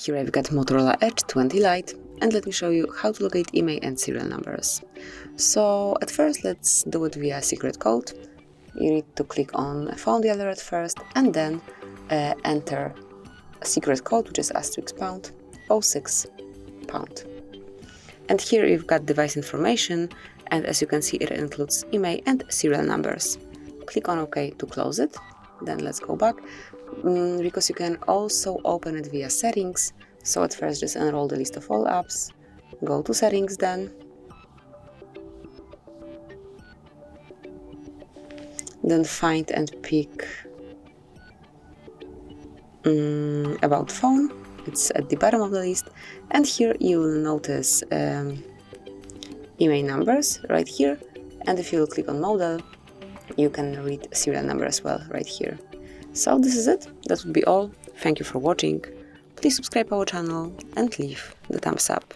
here I've got Motorola Edge 20 Lite, and let me show you how to locate IMEI and serial numbers. So at first let's do it via secret code. You need to click on Found the Alert first, and then enter a secret code, which is *pound 06 pound. And here you've got device information, and as you can see it includes IMEI and serial numbers. Click on OK to close it. Then let's go back, because you can also open it via settings. So at first just enroll the list of all apps, go to settings then find and pick about phone. It's at the bottom of the list, and here you will notice IMEI numbers right here, and if you click on model you can read serial number as well right here. So this is it, that would be all. Thank you for watching. Please subscribe our channel and leave the thumbs up.